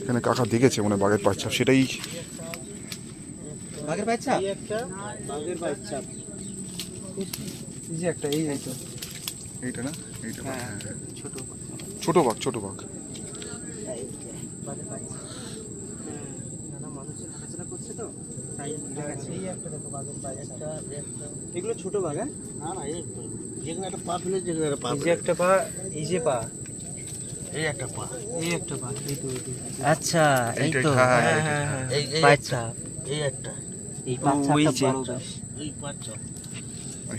এখানে কাকা দেখেছে মানে বাঘের পায়ের ছাপ, সেটাই বাঘের পায়ের ছাপ, একটা বাঘের পায়ের ছাপ, এই যে একটা, এই তো এইটা না, এইটা বাঘ, হ্যাঁ, হ্যাঁ। ছোট ছোট বাঘ, ছোট বাঘ। বাঘের পায়ের ছাপ। নানা মানুষ হাঁটাচলা করছে তো তাই এই একটা দেখো বাঘের পায়ের ছাপ। এগুলো ছোট বাঘ, হ্যাঁ? না না, এই যেখানে একটা পা ফেলে, যেখানে একটা পা এই যে একটা পা, এই যে পা, এই একটা পা, এই একটা পা, এই তো আচ্ছা এই তো হ্যাঁ, হ্যাঁ হ্যাঁ হ্যাঁ, এই পায়ের ছাপ। এই একটা, এই পাঁচটা ওই যে। বড় বেশ। এই পাঁচটা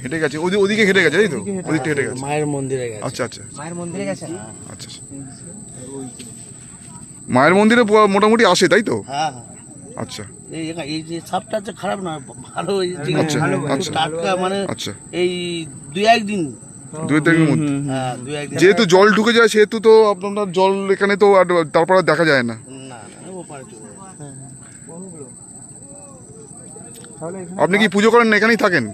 হেঁটে গেছে, ওদিকে হেঁটে গেছে, এই তো ওদিকটা হেঁটে গেছে। মায়ের মন্দিরে গেছে। আচ্ছা আচ্ছা মায়ের মন্দিরে গেছে। আচ্ছা আচ্ছা। মায়ের মন্দিরে মোটামুটি আসে, তাই তো? হ্যাঁ হ্যাঁ, আচ্ছা এই যে সাপটা হচ্ছে খারাপ না, ভালো, এই যে আচ্ছা, ভালো, আচ্ছা। টাটকা, মানে আচ্ছা, এই 2-1 দিন, 2 দিনের মধ্যে। হ্যাঁ 2-1 দিন। যেহেতু জল ঢুকে যায় সেহেতু তো আপনার জল এখানে তো আর তারপর আর দেখা যায় না। না না, ওপারে চলে যায়। তাহলে এখানে আপনি কি পুজো করেন না, এখানেই থাকেন?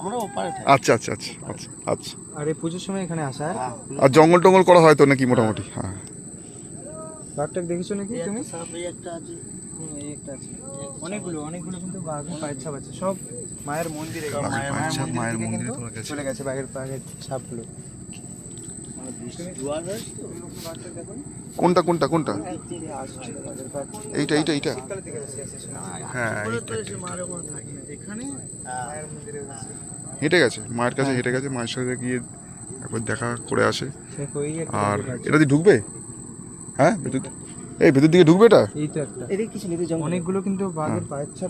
আমরা ওপারে থাকি। আচ্ছা আচ্ছা আচ্ছা আচ্ছা আচ্ছা। আর এই পুজোর সময় এখানে আসা, হ্যাঁ, আর জঙ্গল টঙ্গল করা হয় তো নাকি মোটামুটি? হ্যাঁ। বাঘটাক দেখেছো নাকি এই তুমি? একটা সাপ, এই একটা আছে। এই একটা আছে, অনেকগুলো কিন্তু বাঘের পায়ের ছাপ আছে, সব মায়ের মন্দিরে গেছে। মায়ের মায়ের দিকে মন্দিরে কিন্তু চলে গেছে। চলে গেছে বাঘের পায়ের ছাপগুলো। মানে বৃষ্টি জোয়ার হয়েছে তো। বাঘটাক দেখো না? কোনটা কোনটা কোনটা? আসছে বাঘের পায়ের ছাপ। এইটা এইটা এইটা? শীতকালের দিকে আসছে, আসছে, শোনা। হ্যাঁ, ওপরে তো এসে মায়ের ওখানে থাকে। এখানে হ্যাঁ। মায়ের মন্দিরে গেছে। হেঁটে গেছে, মায়ের কাছে হেঁটে গেছে, মায়ের সাথে গিয়ে একবার দেখা করে আসে। দেখো এই একটা আর বাঘের পায়ের ছাপ। এটা দিয়ে ঢুকবে? হ্যাঁ, ভেতর, এই ভেতর দিকে ঢুকবে এটা? এই তো একটা, অনেকগুলো কিন্তু বাঘের পায়ের ছাপ।